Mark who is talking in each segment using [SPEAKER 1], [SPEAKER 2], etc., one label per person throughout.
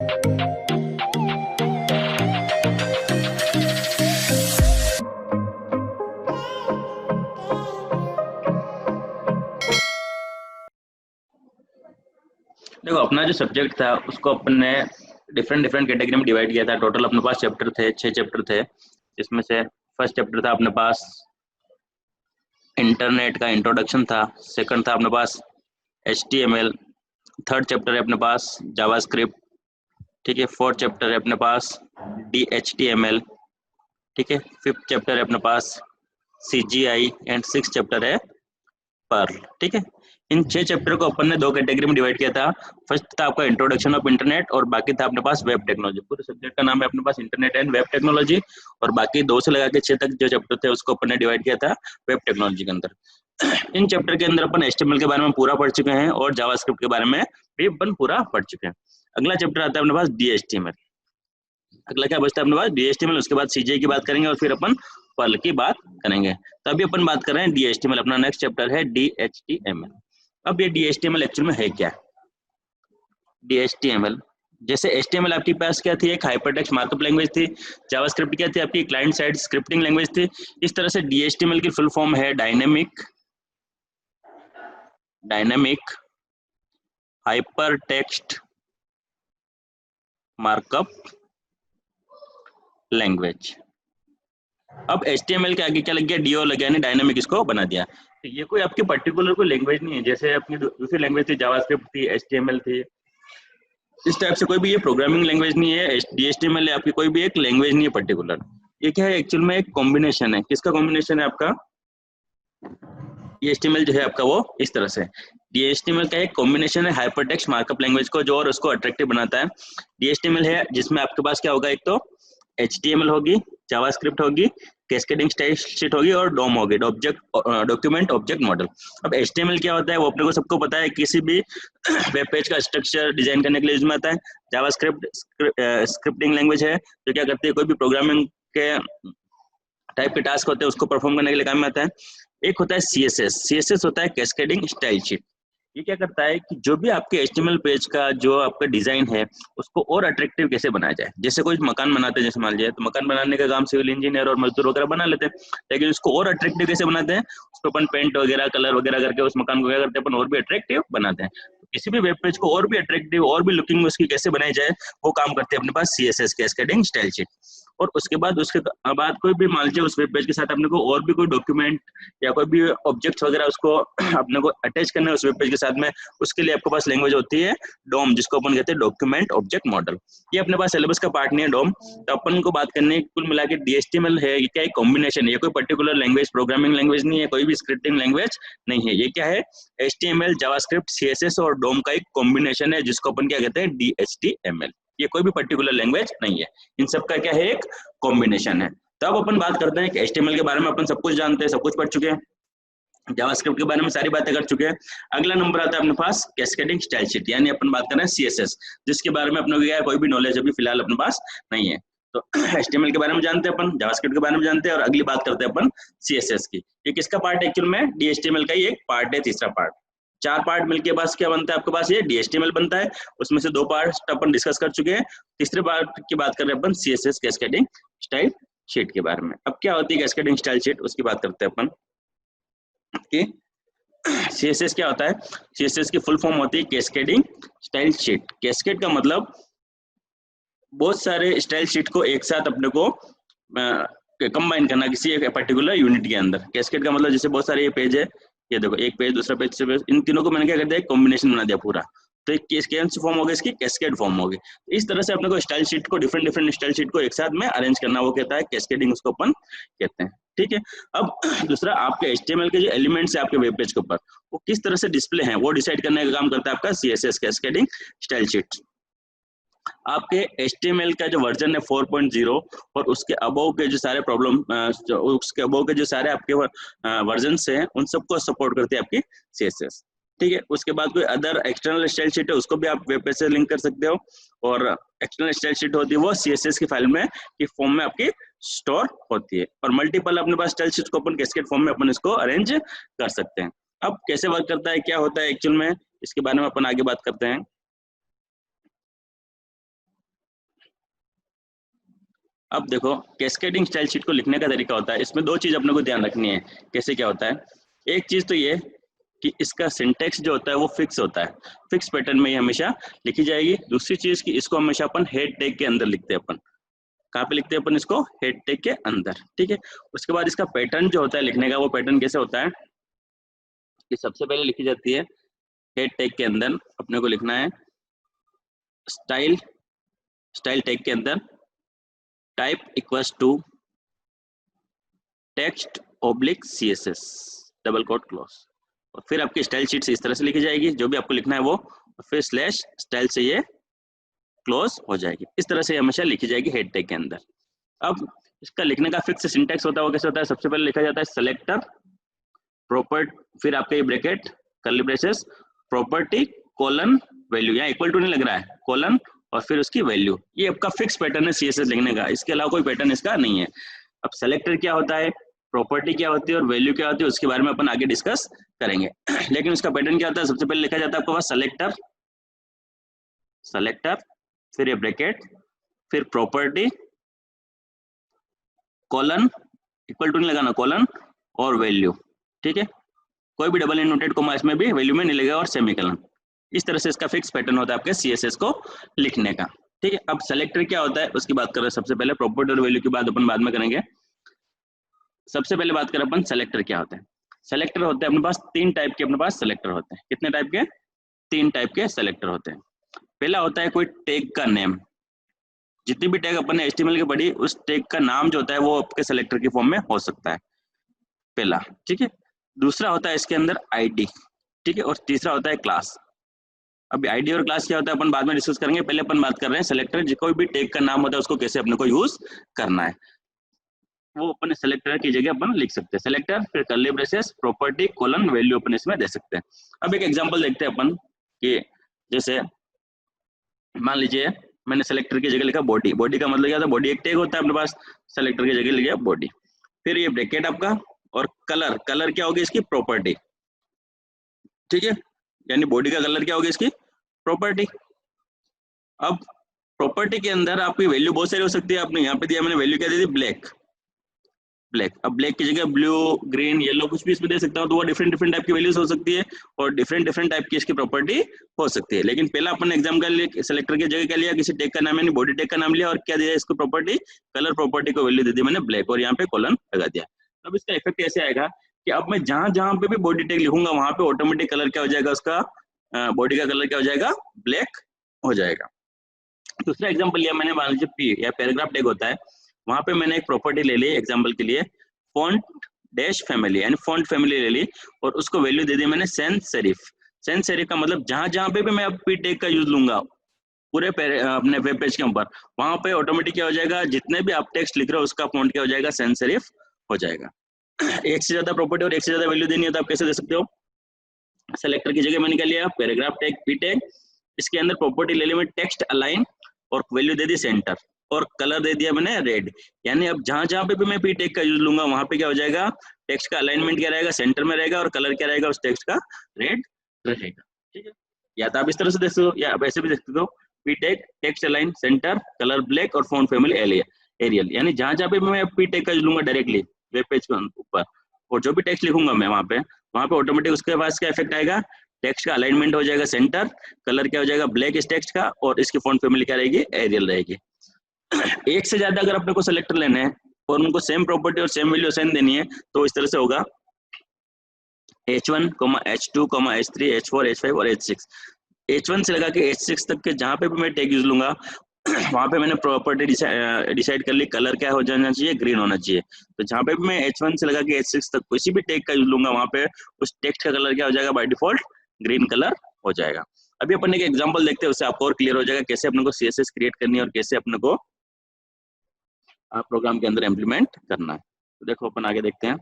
[SPEAKER 1] देखो अपना जो सब्जेक्ट था उसको अपन ने डिफरेंट डिफरेंट कैटेगरी में डिवाइड किया था। टोटल अपने पास चैप्टर थे, 6 चैप्टर थे। इसमें से फर्स्ट चैप्टर था अपने पास इंटरनेट का इंट्रोडक्शन था। सेकंड था अपने पास HTML। थर्ड चैप्टर है अपने पास जावास्क्रिप्ट। ठीक है। फोर्थ चैप्टर है अपने पास DHTML। ठीक है। फिफ्थ चैप्टर है अपने पास CGI एंड सिक्स चैप्टर है पर्ल। ठीक है। इन 6 चैप्टर को अपन ने 2 कैटेगरी में डिवाइड किया था। फर्स्ट था आपका इंट्रोडक्शन ऑफ इंटरनेट और बाकी था अपने पास वेब टेक्नोलॉजी। पूरे सब्जेक्ट का नाम है अपने पास इंटरनेट एंड वेब टेक्नोलॉजी। और बाकी 2 से लगा के 6 तक जो चैप्टर थे उसको अपन ने डिवाइड किया था वेब टेक्नोलॉजी के अंदर। इन चैप्टर के अंदर अपन HTML के बारे में पूरा पढ़ चुके हैं और जावास्क्रिप्ट के बारे में भी अपन पूरा पढ़ चुके हैं। अगला चैप्टर आता है अपने पास DHTML। अगला क्या बचता है अपने पास DHTML। उसके बाद CGI की बात करेंगे और फिर अपन पर्ल की बात करेंगे। तो अभी अपन बात कर रहे हैं DHTML। अपना नेक्स्ट चैप्टर है DHTML। अब ये DHTML एक्चुअल में है क्या? DHTML जैसे HTML आपके पास क्या थी, एक हाइपरटेक्स्ट मार्कअप लैंग्वेज थी। जावास्क्रिप्ट क्या थी, आपकी क्लाइंट साइड स्क्रिप्टिंग लैंग्वेज थी। इस तरह से DHTML की फुल फॉर्म है डायनेमिक हाइपरटेक्स्ट मार्कअप लैंग्वेज। अब HTML के आगे क्या लग गया, DO लग गया, यानी डायनेमिक इसको बना दिया। तो ये कोई आपकी पर्टिकुलर कोई लैंग्वेज नहीं है। जैसे अपनी दूसरी लैंग्वेज थी जावास्क्रिप्ट थी, HTML थी, इस टाइप से कोई भी ये प्रोग्रामिंग लैंग्वेज नहीं है। DHTML आपकी कोई भी एक लैंग्वेज नहीं है पर्टिकुलर। ये क्या है एक्चुअल में, एक कॉम्बिनेशन है। किसका कॉम्बिनेशन है आपका? DHTML जो है आपका वो इस तरह से DHTML का एक कॉम्बिनेशन है हाइपरटेक्स्ट मार्कअप लैंग्वेज को, जो और उसको अट्रैक्टिव बनाता है। DHTML है जिसमें आपके पास क्या होगा, एक तो HTML होगी, जावास्क्रिप्ट होगी, कैस्केडिंग स्टाइल शीट होगी और डॉम होगी, डॉक्यूमेंट ऑब्जेक्ट मॉडल। अब HTML क्या होता है वो अपने को सबको पता है। किसी भी वेब पेज का स्ट्रक्चर डिजाइन करने के लिए यूज में आता है। जावास्क्रिप्ट स्क्रिप्टिंग लैंग्वेज है जो क्या करती है, कोई भी प्रोग्रामिंग के टाइप के टास्क होते हैं उसको परफॉर्म करने के लिए काम में आता है। एक होता है CSS होता है कैस्केडिंग स्टाइल शीट। ये क्या करता है कि जो भी आपके HTML पेज का जो आपका डिजाइन है उसको और अट्रैक्टिव कैसे बनाया जाए। जैसे कोई मकान बनाते हैं, जैसे मान लीजिए, तो मकान बनाने का काम सिविल इंजीनियर और मजदूर वगैरह बना लेते हैं, लेकिन उसको और अट्रैक्टिव कैसे बनाते हैं, उसको अपन पेंट वगैरह कलर वगैरह करके उस मकान को क्या करते हैं, अपन और भी अट्रैक्टिव बनाते हैं। तो किसी भी वेब पेज को और भी अट्रैक्टिव और भी लुकिंग उसकी कैसे बनाई जाए, वो काम करते हैं अपने पास CSS कैस्केडिंग स्टाइल शीट। और उसके बाद कोई भी मान लीजिए उस वेब पेज के साथ अपने को और भी कोई डॉक्यूमेंट या कोई भी ऑब्जेक्ट्स वगैरह उसको अपने को अटैच करना है उस वेब पेज के साथ में, उसके लिए आपके पास लैंग्वेज होती है डोम, जिसको अपन कहते हैं डॉक्यूमेंट ऑब्जेक्ट मॉडल। ये अपने पास सिलेबस का पार्ट नहीं है डोम। तो अपन को बात करनी है कुल मिला के DHTML है, ये क्या है, कॉम्बिनेशन है। ये कोई पर्टिकुलर लैंग्वेज प्रोग्रामिंग लैंग्वेज नहीं है, कोई भी स्क्रिप्टिंग लैंग्वेज नहीं है। ये क्या है, HTML जावास्क्रिप्ट CSS और डोम का एक कॉम्बिनेशन है, जिसको अपन क्या कहते हैं DHTML। ये कोई भी पर्टिकुलर लैंग्वेज नहीं है, इन सब का क्या है, एक कॉम्बिनेशन है। तो अब अपन बात करते हैं कि HTML के बारे में अपन सब कुछ जानते हैं, सब कुछ पढ़ चुके हैं, जावास्क्रिप्ट के बारे में सारी बातें कर चुके हैं। अगला नंबर आता है अपने पास कैस्केडिंग स्टाइल शीट, यानी अपन बात कर रहे हैं CSS, जिसके बारे में अपने को कोई भी नॉलेज अभी फिलहाल अपने पास नहीं है। तो HTML के बारे में जानते हैं अपन, जावास्क्रिप्ट के बारे में जानते हैं, और अगली बात करते हैं अपन CSS की। ये किसका पार्ट है एक्चुअल में, DHTML का ही एक पार्ट है, तीसरा पार्ट। 4 पार्ट मिलके पास क्या बनता है आपके पास, ये DHTML बनता है। उसमें से 2 पार्ट अपन डिस्कस कर चुके हैं। तीसरे पार्ट की बात कर रहे हैं अपन CSS कैस्केडिंग स्टाइल शीट के बारे में। अब क्या होती है कैस्केडिंग स्टाइल शीट, उसकी बात करते हैं अपन कि CSS क्या होता है। CSS की फुल फॉर्म होती है कैस्केडिंग स्टाइल शीट। कैस्केड का मतलब बहुत सारे स्टाइल शीट को एक साथ अपने को कंबाइन करना किसी एक पर्टिकुलर यूनिट के अंदर। कैस्केड का मतलब जैसे बहुत सारे ये पेज है, ये देखो एक पेज दूसरा पेज, इन तीनों को मैंने क्या कर दिया, कॉम्बिनेशन बना दिया पूरा। तो एक कौन सी फॉर्म होगी इसकी, कैस्केड फॉर्म होगी। तो इस तरह से अपने को स्टाइल शीट को डिफरेंट स्टाइल शीट को एक साथ में अरेंज करना, वो कहता है कैस्केडिंग, उसको अपन कहते हैं। ठीक है। अब दूसरा, आपके HTML के जो एलिमेंट्स है आपके वेब पेज के ऊपर, वो किस तरह से डिस्प्ले हैं वो डिसाइड करने का काम करता है आपका CSS कैस्केडिंग स्टाइल शीट। आपके HTML का जो वर्जन है 4.0 और उसके अबव के जो सारे उसके अबव के जो सारे आपके वर्जन्स हैं उन सबको सपोर्ट करती है आपकी CSS। ठीक है। उसके बाद कोई अदर एक्सटर्नल स्टाइल शीट है, उसको भी आप वेब पेज से लिंक कर सकते हो। और एक्सटर्नल स्टाइल शीट होती है वो CSS की फाइल में की फॉर्म में आपकी स्टोर होती है। और मल्टीपल अपने पास स्टाइल शीट को अपन कैस्केड फॉर्म में अपन इसको अरेंज कर सकते हैं। अब कैसे वर्क करता है, क्या होता है एक्चुअल में, इसके बारे में अपन आगे बात करते हैं। अब देखो कैस्केडिंग स्टाइल शीट को लिखने का तरीका होता है, इसमें दो चीज अपने को ध्यान रखनी है। कैसे क्या होता है, एक चीज तो ये कि इसका सिंटेक्स जो होता है वो फिक्स होता है, फिक्स पैटर्न में ये हमेशा लिखी जाएगी। दूसरी चीज कि इसको हमेशा अपन हेड टैग के अंदर लिखते हैं। अपन कहाँ पे लिखते हैं, अपन इसको हेड टैग के अंदर, ठीक है। उसके बाद इसका पैटर्न जो होता है लिखने का, वो पैटर्न कैसे होता है कि सबसे पहले लिखी जाती है हेड टैग के अंदर अपने को लिखना है स्टाइल, स्टाइल टैग के अंदर type equals to text oblique CSS double quote close, और फिर आपकी स्टाइल शीट इस तरह से लिखी जाएगी, जो भी आपको लिखना है वो, और फिर स्लैश स्टाइल से ये क्लोज हो जाएगी। इस तरह से हमेशा लिखी जाएगी हेड टैग के अंदर। अब इसका लिखने का फिक्स सिंटैक्स होता है, वो कैसे होता है, सबसे पहले लिखा जाता है सेलेक्टर प्रॉपर, फिर आपका ये bracket curly braces property colon value, यहाँ इक्वल टू नहीं लग रहा है, कोलन और फिर उसकी वैल्यू। ये आपका फिक्स पैटर्न है CSS लिखने का, इसके अलावा कोई पैटर्न इसका नहीं है। अब सेलेक्टर क्या होता है, प्रॉपर्टी क्या होती है और वैल्यू क्या होती है, उसके बारे में अपन आगे डिस्कस करेंगे। लेकिन उसका पैटर्न क्या होता है, सबसे पहले लिखा जाता है आपके पास सेलेक्टर, सेलेक्टर फिर ये ब्रैकेट, फिर प्रॉपर्टी कोलन, इक्वल टू नहीं लगाना, कोलन और वैल्यू, ठीक है। कोई भी डबल इनवर्टेड कोमा इसमें भी वैल्यू में नहीं लगेगा, और सेमीकोलन। इस तरह से इसका फिक्स पैटर्न होता है आपके CSS को लिखने का, ठीक है। अब सेलेक्टर क्या होता है उसकी बात कर रहे हैं सबसे पहले, प्रॉपर्टी और वैल्यू की बात अपन बाद में करेंगे। सबसे पहले बात करें अपन सेलेक्टर क्या होता है। सेलेक्टर होते हैं अपने पास तीन टाइप के, अपने पास सेलेक्टर होते हैं। कितने टाइप के, तीन टाइप के सेलेक्टर होते हैं। पहला होता है कोई टैग का नेम, जितनी भी टैग अपन ने HTML की पढ़ी, उस टैग का नाम जो होता है वो आपके सेलेक्टर की फॉर्म में हो सकता है, पहला, ठीक है। दूसरा होता है इसके अंदर ID, ठीक है, और तीसरा होता है क्लास। अब ID और क्लास क्या होता है अपन बाद में डिस्कस करेंगे, पहले अपन बात कर रहे हैं सेलेक्टर, कोई भी टैग का नाम होता है उसको कैसे अपने को यूज करना है, वो अपन सेलेक्टर की जगह अपन लिख सकते हैं। सेलेक्टर फिर curly braces property colon value अपन इसमें दे सकते हैं। अब एक एग्जांपल देखते हैं अपन कि जैसे मान लीजिए मैंने सेलेक्टर की जगह लिखा बॉडी, बॉडी का मतलब क्या था, बॉडी एक टैग होता है अपने पास, सेलेक्टर की जगह लिखा बॉडी। फिर ये ब्रैकेट आपका, और कलर, कलर क्या होगी इसकी, प्रॉपर्टी, ठीक है, यानी बॉडी का कलर क्या होगी इसकी, प्रॉपर्टी। अब प्रॉपर्टी के अंदर आपकी वैल्यू बहुत सारी हो सकती है, आपने यहाँ पे दिया, मैंने वैल्यू क्या दी थी, ब्लैक, ब्लैक। अब ब्लैक की जगह ब्लू, ग्रीन, येलो कुछ भी इसमें दे सकता हूँ, तो वो डिफरेंट डिफरेंट टाइप की वैल्यूज हो सकती है, और डिफरेंट डिफरेंट टाइप की इसकी प्रॉपर्टी हो सकती है। लेकिन पहला अपन एग्जाम का लिए सेलेक्टर की जगह क्या लिया, किसी टैग का नाम यानी बॉडी टैग का नाम लिया, और क्या दिया इसको प्रॉपर्टी, कलर प्रॉपर्टी को वैल्यू दे दी मैंने ब्लैक, और यहाँ पे कॉलन लगा दिया। अब इसका इफेक्ट ऐसे आएगा कि अब मैं जहां जहां पे भी बॉडी टैग लिखूंगा वहां पे ऑटोमेटिक कलर क्या हो जाएगा, उसका बॉडी का कलर क्या हो जाएगा, ब्लैक हो जाएगा। दूसरा एग्जाम्पल लिया मैंने, मान लीजिए P या पैराग्राफ टैग होता है, वहां पे मैंने एक प्रॉपर्टी ले ली एग्जाम्पल के लिए, फॉन्ट डैश फैमिली, यानी फॉन्ट फैमिली ले ली, और उसको वैल्यू दे दी मैंने सैंस सेरिफ। सैंस सेरिफ का मतलब जहां जहां पे भी मैं अब P टैग का यूज लूंगा पूरे अपने वेब पेज के ऊपर, वहां पे ऑटोमेटिक क्या हो जाएगा, जितने भी आप टेक्स्ट लिख रहे हो उसका फॉन्ट क्या हो जाएगा, सैंस सेरिफ हो जाएगा। एक से ज्यादा प्रॉपर्टी और एक से ज्यादा वैल्यू देनी है तो आप कैसे दे सकते हो, सेलेक्टर की जगह मैंने क्या लिया, पैराग्राफ टैग P टैग, इसके अंदर प्रॉपर्टी ले ली मैं टेक्स्ट अलाइन, और वैल्यू दे दी सेंटर, और कलर दे दिया मैंने रेड। यानी अब जहां जहां पे भी मैं P टैग का यूज लूंगा वहां पे क्या हो जाएगा, टेक्स्ट का अलाइनमेंट क्या रहेगा, सेंटर में रहेगा, और कलर क्या रहेगा उस टेक्स्ट का, रेड रहेगा, ठीक है। या तो आप इस तरह से देख सकते हो, या आप ऐसे भी देख सकते हो, P tag text align centre colour black और फॉन्ट फैमिली एरियल। यानी जहां जहां पे मैं P टैग का यूज लूंगा डायरेक्टली वेब पेज के ऊपर, और जो भी टेक्स्ट लिखूंगा मैं वहां पे ऑटोमेटिक उसके पास क्या इफेक्ट आएगा, टेक्स्ट का अलाइनमेंट हो जाएगा सेंटर, कलर क्या हो जाएगा ब्लैक इस टेक्स्ट का, और इसकी फॉन्ट फैमिली क्या रहेगी, एरियल रहेगी। एक से ज्यादा अगर अपने को सेलेक्टर लेने हैं और उनको सेम प्रॉपर्टी और सेम वैल्यू असाइन देनी है तो इस तरह से होगा, H1, H2, H3, H4, H5 और H6। H1 से लगा के H6 तक के जहां पे भी मैं टैग यूज लूंगा वहां पे मैंने प्रॉपर्टी डिसाइड कर ली, कलर क्या हो जाना चाहिए, ग्रीन होना चाहिए। तो जहां पे भी मैं H1 से लगा के H6 तक किसी भी टैग का यूज लूंगा वहां पे उस टेक्स्ट का कलर क्या हो जाएगा, बाय डिफॉल्ट ग्रीन कलर हो जाएगा। अभी अपन एक एग्जांपल देखते हैं, उससे आपको और क्लियर हो जाएगा कैसे अपने को CSS क्रिएट करनी है और कैसे अपने को प्रोग्राम के अंदर इम्प्लीमेंट करना है। तो देखो अपन आगे देखते हैं।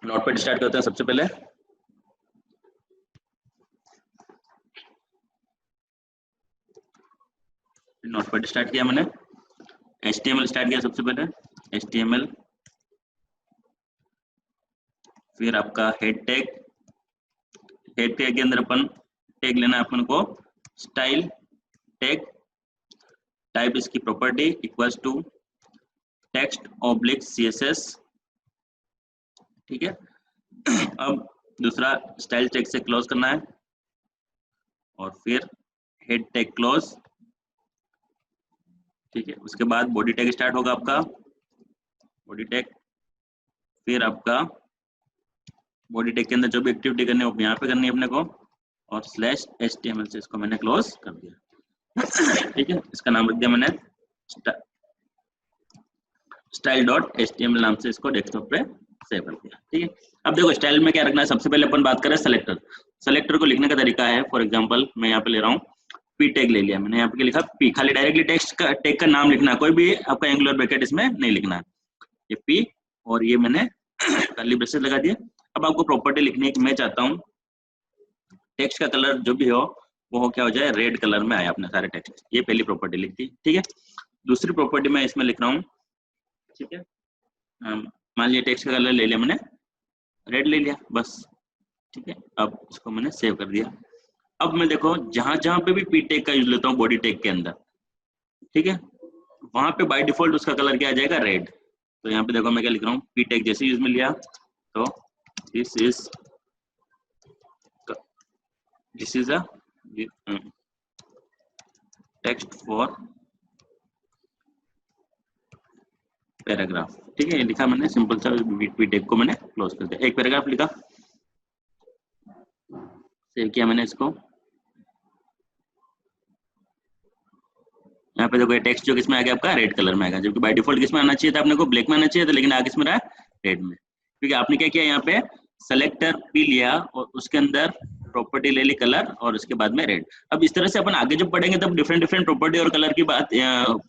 [SPEAKER 1] नोटपैड स्टार्ट करते हैं सबसे पहले। नोटपैड स्टार्ट किया मैंने, HTML स्टार्ट किया सबसे पहले, HTML, फिर आपका हेड टैग, हेड टैग के अंदर अपन टैग लेना है अपन को स्टाइल टैग, टाइप इसकी property equals to text oblique CSS, ठीक है। अब दूसरा स्टाइल टैग से क्लोज करना है और फिर हेड टैग क्लोज, ठीक है। उसके बाद बॉडी टैग स्टार्ट होगा आपका, बॉडी टैग, फिर आपका बॉडी टैग के अंदर जो भी एक्टिविटी करनी है वो यहाँ पे करनी है अपने को, और /HTML से इसको मैंने क्लोज कर दिया, ठीक है। इसका नाम रख दिया मैंने style.html नाम से, इसको डेस्कटॉप पे सेव कर दिया, ठीक है। अब देखो स्टाइल में क्या रखना है, सबसे पहले अपन बात करें सेलेक्टर। सेलेक्टर को लिखने का तरीका है, फॉर एग्जांपल मैं यहाँ पे ले रहा हूँ पी टैग ले लिया मैंने, यहाँ पे लिखा पी, खाली डायरेक्टली टेक्स्ट का टैग का नाम लिखना है, कोई भी आपका एंगुलर ब्रैकेट इसमें नहीं लिखना है, ये पी, और ये मैंने कर्ली ब्रेसेस लगा दिया। अब आपको प्रॉपर्टी लिखनी है कि मैं चाहता हूँ टेक्स्ट का कलर जो भी हो वो क्या हो जाए, रेड कलर में आए अपने सारे टेक्स्ट, ये पहली प्रॉपर्टी लिख दी, ठीक है। दूसरी प्रॉपर्टी मैं इसमें लिख रहा हूँ, ठीक है, मान लिया टेक्स्ट का कलर ले लिया मैंने, रेड ले लिया बस, ठीक है। अब इसको मैंने सेव कर दिया। अब मैं देखो जहां जहां पे भी पी टैग का यूज लेता हूँ बॉडी टैग के अंदर, ठीक है, वहां पे बाय डिफॉल्ट उसका कलर क्या आ जाएगा, रेड। तो यहाँ पे देखो मैं क्या लिख रहा हूँ, पी टैग जैसे यूज में लिया तो this is a text for paragraph, ठीक है, ये लिखा मैंने सिंपल सा, पी टैग को मैंने क्लोज कर दिया, एक पैराग्राफ लिखा, सेव किया मैंने इसको। यहाँ पे देखो टेक्स्ट जो किसमें आ गया आपका, रेड कलर में आ गया, जबकि बाय डिफॉल्ट किसमें आना चाहिए था अपने को, ब्लैक में आना चाहिए था, लेकिन आ किसमें रहा, रेड में, क्योंकि आपने क्या किया, यहाँ पे सेलेक्टर पी लिया और उसके अंदर प्रॉपर्टी ले ली कलर और उसके बाद में रेड। अब इस तरह से अपन आगे जब पढ़ेंगे तब डिफरेंट डिफरेंट प्रॉपर्टी और कलर की बात,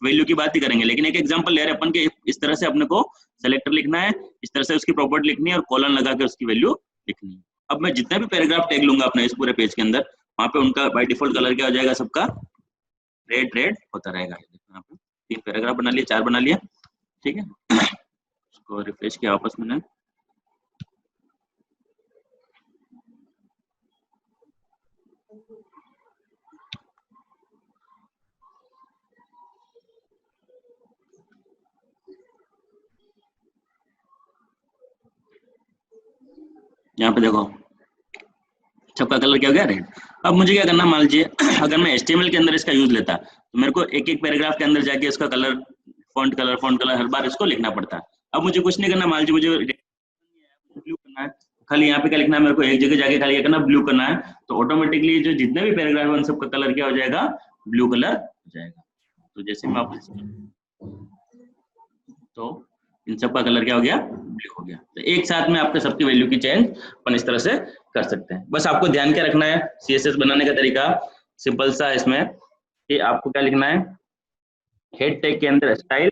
[SPEAKER 1] वैल्यू की बात ही करेंगे, लेकिन एक एग्जांपल ले रहे हैं अपन के, इस तरह से अपने को सेलेक्टर लिखना है, इस तरह से उसकी प्रॉपर्टी लिखनी है और कॉलन लगा के उसकी वैल्यू लिखनी है। अब मैं जितना भी पैराग्राफ टैग लूंगा अपने इस पूरे पेज के अंदर, वहां पे उनका बाय डिफॉल्ट कलर क्या हो जाएगा, सबका रेड रेड होता रहेगा। यहाँ पे 3 पैराग्राफ बना लिया, 4 बना लिया, ठीक है। उसको रिफ्रेश किया वापस मैंने, यहाँ पे देखो सबका कलर क्या हो गया, रेड। अब मुझे क्या करना, मान लीजिए अगर मैं HTML के अंदर इसका यूज लेता तो मेरे को एक एक पैराग्राफ के अंदर जाके इसका कलर, फॉन्ट कलर हर बार इसको लिखना पड़ता है। अब मुझे कुछ नहीं करना, मान लीजिए मुझे ब्लू करना है, खाली यहाँ पे क्या लिखना है, मेरे को एक जगह जाके खाली क्या करना, ब्लू करना है, तो ऑटोमेटिकली जो जितने भी पैराग्राफ है उन सबका कलर क्या हो जाएगा, ब्लू कलर हो जाएगा। तो जैसे मैं वापस, तो इन सब का कलर क्या हो गया, ब्लू हो गया। तो एक साथ में आपके सबकी वैल्यू की चेंज अपन इस तरह से कर सकते हैं। बस आपको ध्यान क्या रखना है, CSS बनाने का तरीका सिंपल सा इसमें कि आपको क्या लिखना है, हेड टैग के अंदर style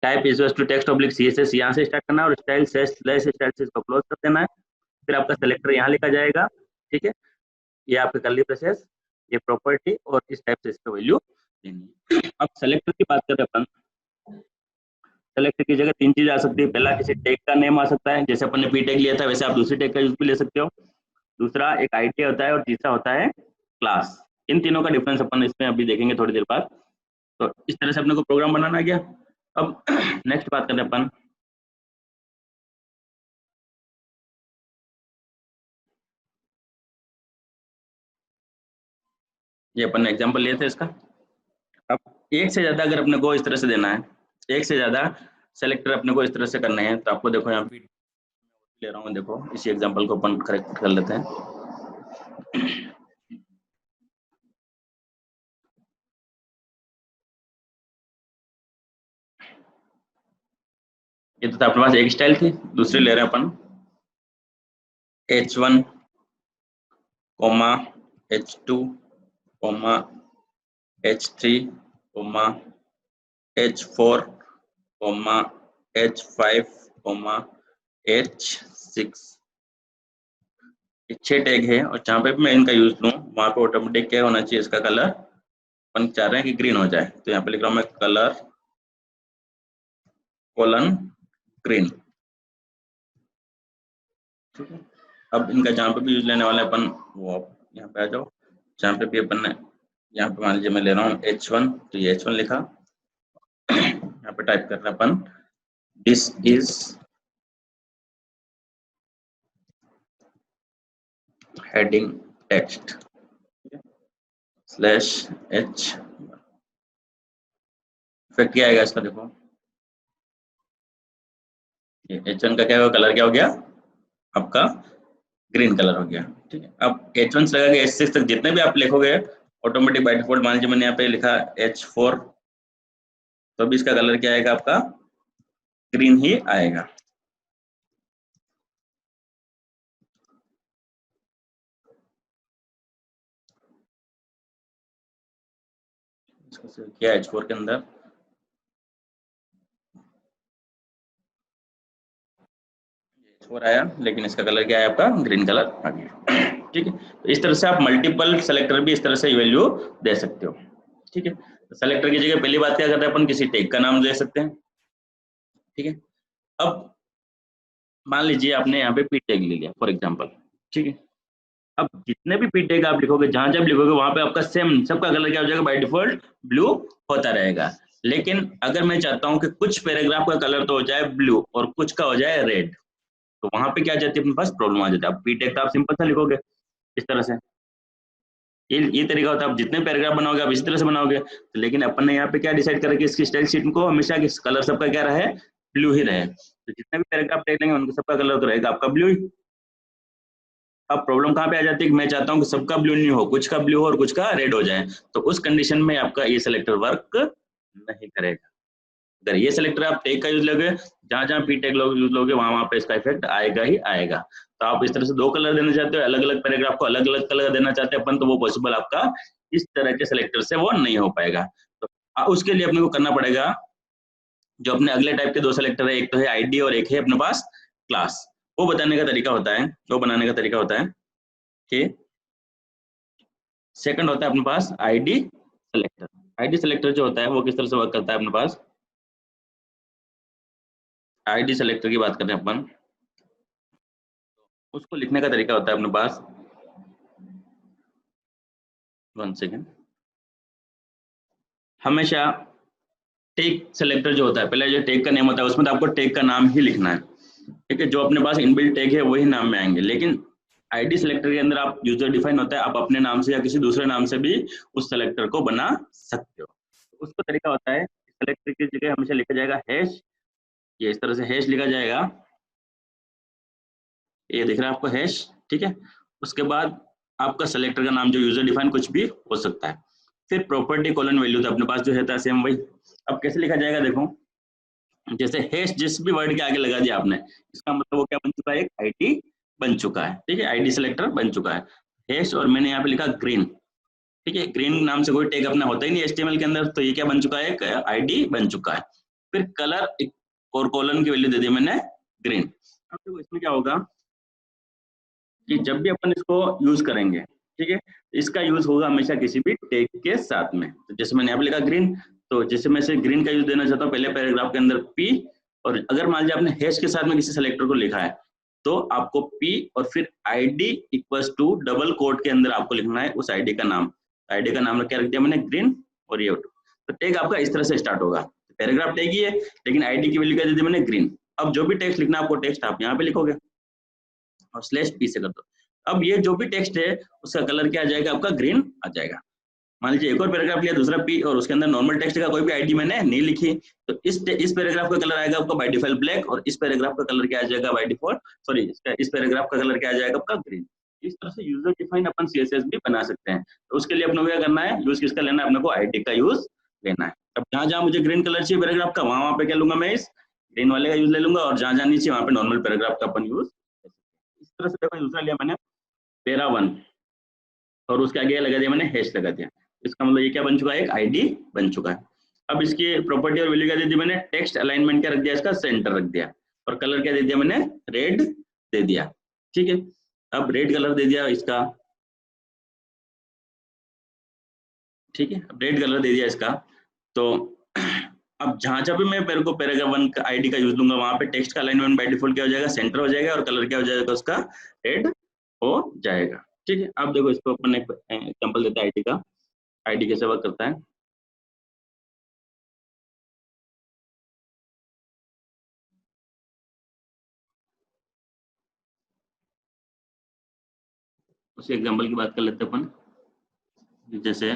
[SPEAKER 1] type is to text oblique CSS यहाँ से स्टार्ट करना है और स्टाइल स्टाइल से इसको क्लोज कर देना है। फिर आपका सेलेक्टर यहाँ लिखा जाएगा, ठीक है, ये आपके कर्ली ब्रेसेस, ये प्रॉपर्टी, और इस टाइप से इसका वैल्यू देनी है। अब सेलेक्टर की बात करें अपन, सेलेक्ट की जगह 3 चीज आ सकती है, पहला किसी टैग का नेम आ सकता है, जैसे अपन ने पी टैग लिया था वैसे आप दूसरी टैग का यूज भी ले सकते हो, दूसरा एक आईडी होता है और तीसरा होता है क्लास। इन तीनों का डिफरेंस अपन इसमें अभी देखेंगे थोड़ी देर बाद। तो इस तरह से अपने को प्रोग्राम बनाना गया। अब नेक्स्ट बात करते हैं अपन, ये अपन ने एग्जांपल लिया था इसका। अब एक से ज्यादा अगर अपने को इस तरह से देना है, एक से ज्यादा सेलेक्टर अपने को इस तरह से करने हैं, तो आपको देखो यहाँ पे ले रहा हूँ, देखो इसी एग्जांपल को अपन करेक्ट कर लेते हैं। ये तो अपने पास एक स्टाइल थी, दूसरी ले रहे हैं अपन H1, H2, H3, H4, H5, H6, ये 6 टैग है, और जहाँ पे भी मैं इनका यूज लूँ वहां पे ऑटोमेटिक क्या होना चाहिए, इसका कलर अपन चाह रहे हैं कि ग्रीन हो जाए, तो यहाँ पे लिख रहा हूँ मैं कलर कोलन ग्रीन, ठीक है। अब इनका जहाँ पे भी यूज लेने वाले अपन वो यहाँ पे आ जाओ, जहाँ पे भी अपन ने, यहाँ पे मान लीजिए मैं ले रहा हूँ H1, तो ये H1 लिखा। यहाँ पे टाइप कर रहे हैं अपन, this is heading text slash H। फिर क्या आएगा इसका, देखो ये H1 का क्या होगा, कलर क्या हो गया आपका, ग्रीन कलर हो गया। ठीक है, अब H1 से लगा के H6 तक जितने भी आप लिखोगे ऑटोमेटिक बाय डिफॉल्ट, मान लीजिए मैंने यहाँ पे लिखा H4, तो भी इसका कलर क्या आएगा आपका, ग्रीन ही आएगा। इसको सेव किया H4 के अंदर, H4 आया, लेकिन इसका कलर क्या है आपका, ग्रीन कलर आ गया। ठीक है, तो इस तरह से आप मल्टीपल सेलेक्टर भी इस तरह से वैल्यू दे सकते हो। ठीक है, तो सेलेक्टर की जगह पहली बात क्या करते हैं अपन, किसी टैग का नाम दे सकते हैं। ठीक है, अब मान लीजिए आपने यहाँ पे पी टैग ले लिया फॉर एग्जाम्पल। ठीक है, अब जितने भी पी टैग आप लिखोगे, जहां जब लिखोगे वहां पे आपका सेम सबका कलर क्या हो जाएगा, बाय डिफॉल्ट ब्लू होता रहेगा। लेकिन अगर मैं चाहता हूं कि कुछ पैराग्राफ का कलर तो हो जाए ब्लू और कुछ का हो जाए रेड, तो वहां पे क्या जाती है अपने पास, प्रॉब्लम आ जाता है। अब पी टैग तो आप सिंपल सा लिखोगे इस तरह से, ये तरीका होता है। आप जितने पैराग्राफ बनाओगे आप इसी तरह से बनाओगे। तो लेकिन अपन ने यहाँ पे क्या डिसाइड करा कि इसकी स्टाइल शीट को हमेशा कलर सबका क्या रहे, ब्लू ही रहे। तो जितने भी पैराग्राफ देख लेंगे उनका सबका कलर तो रहेगा आपका ब्लू ही। अब प्रॉब्लम कहाँ पे आ जाती है कि मैं चाहता हूँ कि सबका ब्लू नहीं हो, कुछ का ब्लू हो और कुछ का रेड हो जाए, तो उस कंडीशन में आपका ये सिलेक्टर वर्क नहीं करेगा। अगर ये सिलेक्टर आप टैग का यूज लोगे, जहां जहां पी टैग यूज लोगे वहां वहां पे इसका इफेक्ट आएगा ही आएगा। तो आप इस तरह से दो कलर देना चाहते हो, अलग अलग पैराग्राफ को अलग अलग कलर देना चाहते हैं अपन, तो वो पॉसिबल आपका इस तरह के सिलेक्टर से वो नहीं हो पाएगा। तो उसके लिए अपने को करना पड़ेगा, जो अपने अगले टाइप के दो सिलेक्टर है, एक तो है आईडी और एक है अपने पास क्लास। वो बताने का तरीका होता है, वो बनाने का तरीका होता है कि सेकंड होता है अपने पास आईडी सेलेक्टर। आईडी सेलेक्टर जो होता है वो किस तरह से वर्क करता है अपने पास, आईडी सेलेक्टर की बात करते हैं अपन। उसको लिखने का तरीका होता है अपने पास, वन सेकेंड, हमेशा टेक सेलेक्टर जो होता है, पहले जो टेक का नेम होता है उसमें तो आपको टेक का नाम ही लिखना है। ठीक है, जो अपने पास इनबिल्ट टेक है वही नाम में आएंगे। लेकिन आईडी सेलेक्टर के अंदर आप यूजर डिफाइन होता है, आप अपने नाम से या किसी दूसरे नाम से भी उस सेलेक्टर को बना सकते हो। उसका तरीका होता है, सेलेक्टर की जगह हमेशा लिखा जाएगा हैश, ये इस तरह से हैश लिखा जाएगा, ये दिख रहा है आपको हैश। ठीक है, उसके बाद आपका सेलेक्टर का नाम जो यूजर डिफाइन कुछ भी हो सकता है। फिर प्रॉपर्टी कॉलन वैल्यू तो अपने पास जो है सेम वही। अब कैसे लिखा जाएगा देखो, जैसे हैश जिस भी वर्ड के आगे लगा दिया आपने, इसका मतलब वो क्या बन चुका है, एक आईडी बन चुका है। ठीक है, आईडी सेलेक्टर बन चुका है। हैश और मैंने यहाँ पे लिखा ग्रीन। ठीक है, ग्रीन नाम से कोई टैग अपना होता ही नहीं एचटीएमएल के अंदर, तो ये क्या बन चुका है, एक आईडी बन चुका है। फिर कलर और कॉलन की वैल्यू दे दी मैंने ग्रीन। अब देखो इसमें क्या होगा कि जब भी अपन इसको यूज करेंगे, ठीक है, इसका यूज होगा हमेशा किसी भी टैग के साथ में। तो जैसे मैंने यहाँ पे लिखा ग्रीन, तो जैसे मैं से ग्रीन का यूज देना चाहता हूँ पहले पैराग्राफ के अंदर पी, और अगर मान लीजिए आपने हैश के साथ में किसी सेलेक्टर को लिखा है, तो आपको पी और फिर ID equals to double quote के अंदर आपको लिखना है उस आईडी का नाम। आईडी का नाम क्या रख दिया मैंने, ग्रीन, और ये तो टैग आपका इस तरह से स्टार्ट होगा। पैराग्राफ टैग ही है लेकिन आईडी की वैल्यू क्या दे दी मैंने, ग्रीन। अब जो भी टेक्स्ट लिखना है आपको, टेक्स्ट आप यहाँ पे लिखोगे और स्लैश पी से कर दो। अब ये जो भी टेक्स्ट है उसका कलर क्या आ जाएगा आपका, ग्रीन आ जाएगा। मान लीजिए एक और पैराग्राफ लिया दूसरा पी, और उसके अंदर नॉर्मल टेक्स्ट का कोई भी आईडी मैंने नहीं लिखी, तो इस पैराग्राफ का कलर आएगा आपका बाय डिफॉल्ट ब्लैक, और इस पैराग्राफ का कलर क्या आ जाएगा बाय डिफॉल्ट, सॉरी इस पैराग्राफ का कलर क्या आ जाएगा आपका, ग्रीन। इस तरह से यूजर डिफाइन अपन सीएसएस भी बना सकते हैं। तो उसके लिए अपने को क्या करना है, यूज किसका लेना है, अपने को आईडी का यूज लेना है। अब जहां जहां मुझे ग्रीन कलर चाहिए पैराग्राफ का, वहां वहां पे क्या लूंगा मैं, इस ग्रीन वाले का यूज ले लूंगा, और जहां जहां नहीं चाहिए वहां पे नॉर्मल पैराग्राफ का अपन यूज। इस तरह से देखो दूसरा लिया मैंने पेरा वन, और उसके आगे लगा दिया मैंने हैश लगा दिया। इसका मतलब ये क्या बन चुका है, एक आईडी बन चुका है। अब इसकी प्रॉपर्टी और वैल्यू क्या दे दी मैंने, टेक्स्ट अलाइनमेंट क्या रख दिया, इसका सेंटर रख दिया, और कलर क्या दे दिया मैंने, रेड दे दिया। ठीक है, अब रेड कलर दे दिया इसका। ठीक है, अब रेड कलर दे दिया इसका। तो अब जहां जहां भी मैं मेरे को पैराग्राफ वन का आईडी का यूज लूंगा, वहां पे टेक्स्ट का अलाइनमेंट बाय डिफॉल्ट क्या हो जाएगा, सेंटर हो जाएगा, और कलर क्या हो जाएगा उसका, रेड हो जाएगा। ठीक है, अब देखो इसको अपन एक एग्जांपल देते हैं आईडी का, आईडी कैसे वर्क करता है। उसी एग्जांपल की बात कर लेते हैं अपन, जैसे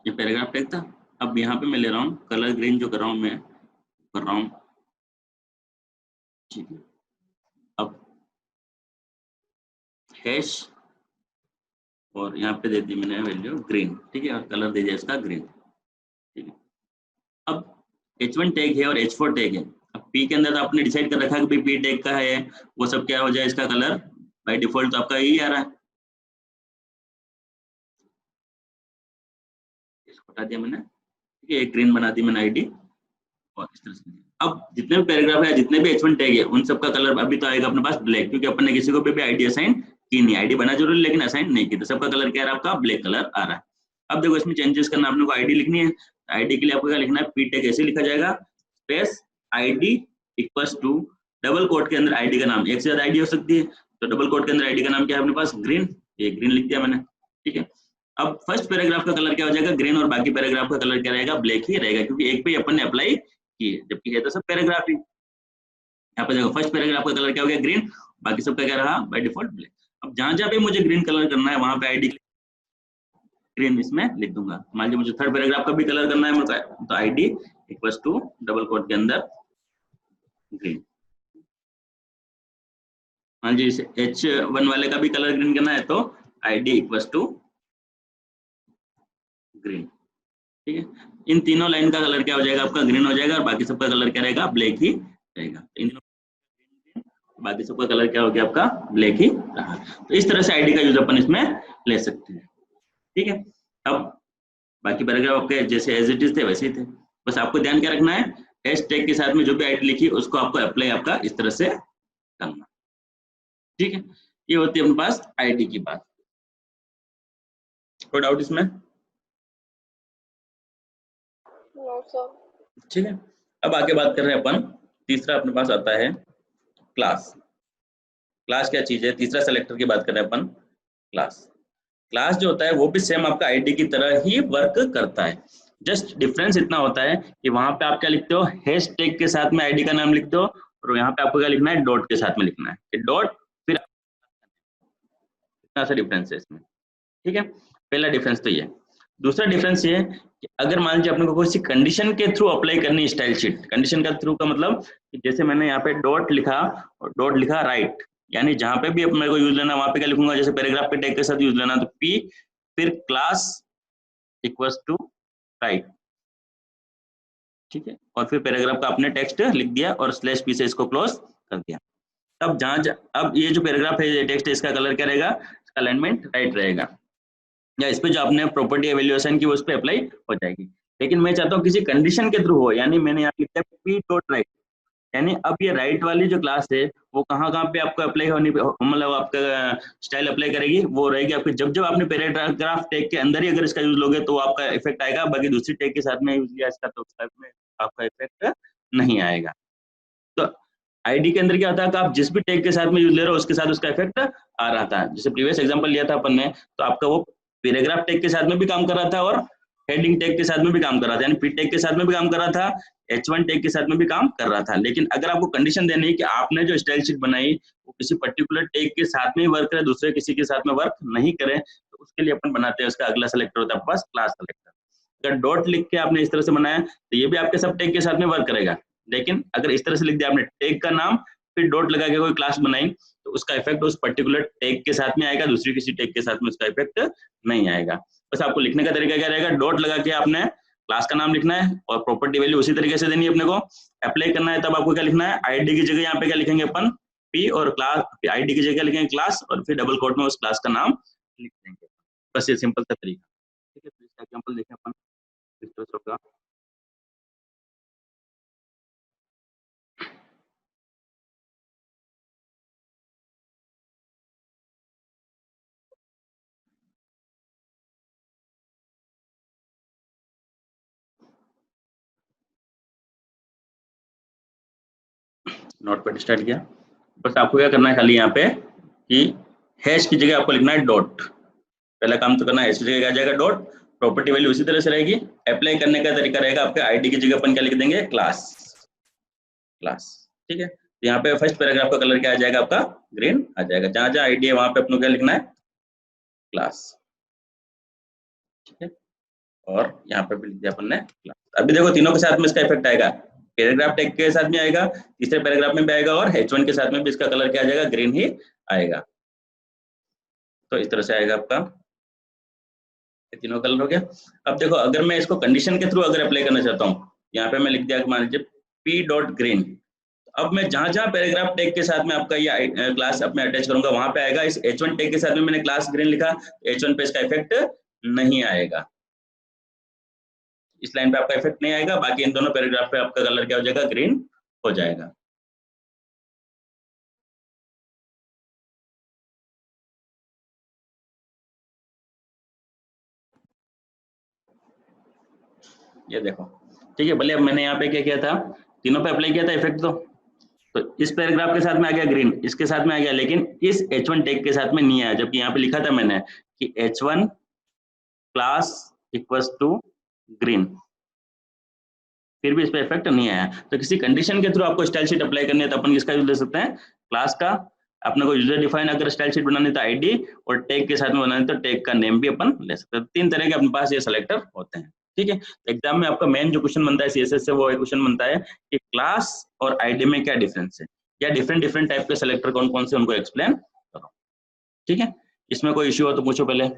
[SPEAKER 1] ये पैराग्राफ टेक था। अब यहाँ पे मैं ले रहा हूँ कलर ग्रीन, जो कर रहा हूँ मैं कर रहा हूँ, ठीक है। अब हैश, और यहाँ पे दे दी मैंने वैल्यू ग्रीन, ठीक है, और कलर दे दिया इसका ग्रीन, ठीक है। अब H1 टैग है और H4 टैग है। अब P के अंदर तो आपने डिसाइड कर रखा है कि P टैग का है, वो सब क्या हो जाए, इसका कलर बाय डिफॉल्ट तो आपका यही आ रहा है। इसको हटा दिया मैंने, ठीक है, एक ग्रीन बना दी मैंने आईडी, और इस तरह से। अब जितने भी पैराग्राफ है, जितने भी H1 टैग है, उन सबका कलर अभी तो आएगा अपने पास ब्लैक, क्योंकि अपन ने किसी को भी आईडी असाइन की नहीं, आईडी बना जरूर लेकिन असाइन नहीं की, तो सबका कलर क्या आ रहा है, आपका ब्लैक कलर आ रहा है। अब देखो इसमें चेंजेस करना, आपने को आईडी लिखनी है, आईडी के लिए आपको क्या लिखना है, पी टैग ऐसे लिखा जाएगा, space ID equals to double quote के अंदर आईडी का नाम, एक से ज्यादा आईडी हो सकती है, तो डबल कोट के अंदर आईडी का नाम क्या है अपने पास, ग्रीन, ये ग्रीन लिख दिया मैंने, ठीक है। अब फर्स्ट पैराग्राफ का कलर क्या हो जाएगा, ग्रीन, और बाकी पैराग्राफ का कलर क्या रहेगा, ब्लैक ही रहेगा, क्योंकि एक पे ही अपन ने अप्लाई की है, जबकि है तो सब पैराग्राफ ही। यहाँ पे देखो फर्स्ट पैराग्राफ का कलर क्या हो गया, ग्रीन, बाकी सबका क्या रहा बाय डिफॉल्ट ब्लैक। अब जहां जहां पे मुझे ग्रीन कलर करना है, वहां पे आईडी ग्रीन इसमें लिख दूंगा। मान लीजिए मुझे थर्ड पैराग्राफ का भी कलर करना है मुझे, तो ID equals to double quote के अंदर ग्रीन। मान लीजिए H1 वाले का भी कलर ग्रीन करना है, तो आईडी इक्वल्स टू ग्रीन, ठीक है। इन तीनों लाइन का कलर क्या हो जाएगा, आपका ग्रीन हो जाएगा, और बाकी सबका कलर क्या रहेगा, ब्लैक ही रहेगा। तो इन बाकी सबका कलर क्या हो गया, आपका ब्लैक ही रहा। तो इस तरह से आईडी का यूज अपन इसमें ले सकते हैं, ठीक है। अब बाकी पैराग्राफ आपके जैसे एज इट इज थे वैसे ही थे, बस आपको ध्यान क्या रखना है, हैश टैग के साथ में जो भी आईडी लिखी उसको आपको अप्लाई आपका इस तरह से करना, ठीक है। ये होती है अपने पास आईडी की बात। कोई डाउट इसमें?
[SPEAKER 2] No sir.
[SPEAKER 1] ठीक है, अब आगे बात कर रहे हैं अपन, तीसरा अपने पास आता है क्लास। क्लास क्या चीज है, तीसरा सेलेक्टर की बात कर रहे हैं अपन, क्लास। क्लास जो होता है वो भी सेम आपका आईडी की तरह ही वर्क करता है, जस्ट डिफरेंस इतना होता है कि वहां पे आप क्या लिखते हो, हैश टैग के साथ में आईडी का नाम लिखते हो, और यहाँ पे आपको क्या लिखना है, डॉट के साथ में लिखना है, कि डॉट फिर, इतना सा डिफरेंस है इसमें, ठीक है। पहला डिफरेंस तो ये। दूसरा डिफरेंस ये कि अगर मान लीजिए आपने को किसी कंडीशन के थ्रू अप्लाई करनी स्टाइल शीट, कंडीशन का थ्रू का मतलब कि जैसे मैंने यहाँ पे डॉट लिखा, और डॉट लिखा राइट, यानी जहां पे भी अब मेरे को यूज लेना वहां पे क्या लिखूंगा, जैसे पैराग्राफ के टैग के साथ यूज लेना, तो पी फिर क्लास इक्वल्स टू राइट, ठीक है, और फिर पैराग्राफ का आपने टेक्स्ट लिख दिया और स्लैश पी से इसको क्लोज कर दिया। अब अब ये जो पैराग्राफ है, ये टेक्स्ट है, इसका कलर क्या रहेगा, इसका अलाइनमेंट राइट रहेगा, या इस पे जो आपने प्रॉपर्टी एवेल्युएशन की उस पर अप्लाई हो जाएगी। लेकिन मैं चाहता हूँ किसी कंडीशन के थ्रू हो, यानी मैंने यहाँ लिखा है पी डॉट राइट, यानी अब ये राइट वाली जो क्लास है वो कहाँ कहाँ पे आपको अप्लाई होनी, मतलब आपका स्टाइल अप्लाई करेगी, वो रहेगी आपके जब जब आपने पैराग्राफ टैग के अंदर ही अगर इसका यूज लोगे तो आपका इफेक्ट आएगा, बाकी दूसरी टैग के साथ में यूज लिया इसका तो उसका में आपका इफेक्ट नहीं आएगा। तो आईडी के अंदर क्या होता है कि आप जिस भी टैग के साथ में यूज ले रहे हो उसके साथ उसका इफेक्ट आ रहा था, जैसे प्रीवियस एग्जांपल लिया था अपन ने, तो आपका वो पैराग्राफ टैग के साथ में भी काम कर रहा था और हेडिंग टैग के साथ में भी काम कर रहा था, यानी पी टैग के साथ में भी काम कर रहा था, H1 टैग के साथ में भी काम कर रहा था। लेकिन अगर आपको कंडीशन देनी है कि आपने जो स्टाइल शीट बनाई वो किसी पर्टिकुलर टैग के साथ में ही वर्क करे, दूसरे किसी के साथ में वर्क नहीं करे, तो उसके लिए अपन बनाते हैं उसका अगला सेलेक्टर होता है आपके पास क्लास सेलेक्टर। अगर डॉट लिख के आपने इस तरह से बनाया तो ये भी आपके सब टैग के साथ में वर्क करेगा, लेकिन अगर इस तरह से लिख दिया आपने टैग का नाम फिर डॉट लगा के कोई क्लास बनाई, तो उसका इफेक्ट उस पर्टिकुलर टैग के साथ में आएगा, दूसरी किसी टैग के साथ में उसका इफेक्ट नहीं आएगा। बस आपको लिखने का तरीका क्या रहेगा, डॉट लगा के आपने क्लास का नाम लिखना है और प्रॉपर्टी वैल्यू उसी तरीके से देनी है अपने को, अप्लाई करना है तब आपको क्या लिखना है, आईडी की जगह यहाँ पे क्या लिखेंगे अपन, पी, और क्लास आईडी की जगह लिखेंगे क्लास, और फिर डबल कोट में उस क्लास का नाम लिख देंगे। बस ये सिंपल सा तरीका, ठीक है। तो इसका एग्जांपल देखें अपन किस तरह से होगा। नोटपैड स्टार्ट किया। बस आपको क्या करना है खाली यहाँ पे कि हैश की जगह आपको लिखना है डॉट। पहला काम तो करना है, हैश की जगह क्या आ जाएगा डॉट। प्रॉपर्टी वैल्यू उसी तरह से रहेगी। अप्लाई करने का तरीका रहेगा आपके आईडी की जगह अपन क्या लिख देंगे, क्लास। क्लास, ठीक है। तो यहाँ पे फर्स्ट पैराग्राफ का कलर क्या आ जाएगा आपका, ग्रीन आ जाएगा। जहां जहां आईडी है वहां पे अपने क्या लिखना है, क्लास, ठीक है। और यहाँ पे भी लिख दिया अपन ने क्लास। अभी देखो तीनों के साथ में इसका इफेक्ट आएगा, पैराग्राफ टैग के साथ में आएगा, तीसरे पैराग्राफ में भी आएगा, और H1 के साथ में भी इसका कलर क्या आ जाएगा, ग्रीन ही आएगा। तो इस तरह से आएगा आपका, ये तीनों कलर हो गया। अब देखो अगर मैं इसको कंडीशन के थ्रू अगर अप्लाई करना चाहता हूँ, यहाँ पे मैं लिख दिया मान लीजिए p डॉट ग्रीन। अब मैं जहां जहां पैराग्राफ टैग के साथ में आपका ये क्लास अब मैं अटैच करूंगा वहां पे आएगा। इस H1 टैग के साथ में मैंने क्लास ग्रीन लिखा, H1 पे इसका इफेक्ट नहीं आएगा, इस लाइन पे आपका इफेक्ट नहीं आएगा। बाकी इन दोनों पैराग्राफ पे आपका कलर क्या हो जाएगा, ग्रीन हो जाएगा। ये देखो, ठीक है। भले अब मैंने यहाँ पे क्या किया था, तीनों पे अप्लाई किया था इफेक्ट, तो इस पैराग्राफ के साथ में आ गया ग्रीन, इसके साथ में आ गया, लेकिन इस H1 टैग के साथ में नहीं आया। जबकि यहाँ पे लिखा था मैंने कि H1 class equals to green, फिर भी इस पे इफेक्ट नहीं आया। तो किसी कंडीशन के थ्रू आपको स्टाइल शीट अप्लाई करनी है तो अपन किसका यूज ले सकते हैं, क्लास का। अपने को यूजर डिफाइन अगर स्टाइल शीट बनानी तो आईडी, और टैग के साथ में बनानी तो टैग का नेम भी अपन ले सकते हैं। तीन तरह के अपने पास ये सेलेक्टर होते हैं, ठीक है। एग्जाम में आपका मेन जो क्वेश्चन बनता है सीएसएस से, वो क्वेश्चन बनता है कि क्लास और आईडी में क्या डिफरेंस है, या डिफरेंट डिफरेंट टाइप के सेलेक्टर कौन कौन से, उनको एक्सप्लेन करो, ठीक है। इसमें कोई इश्यू हो तो पूछो पहले।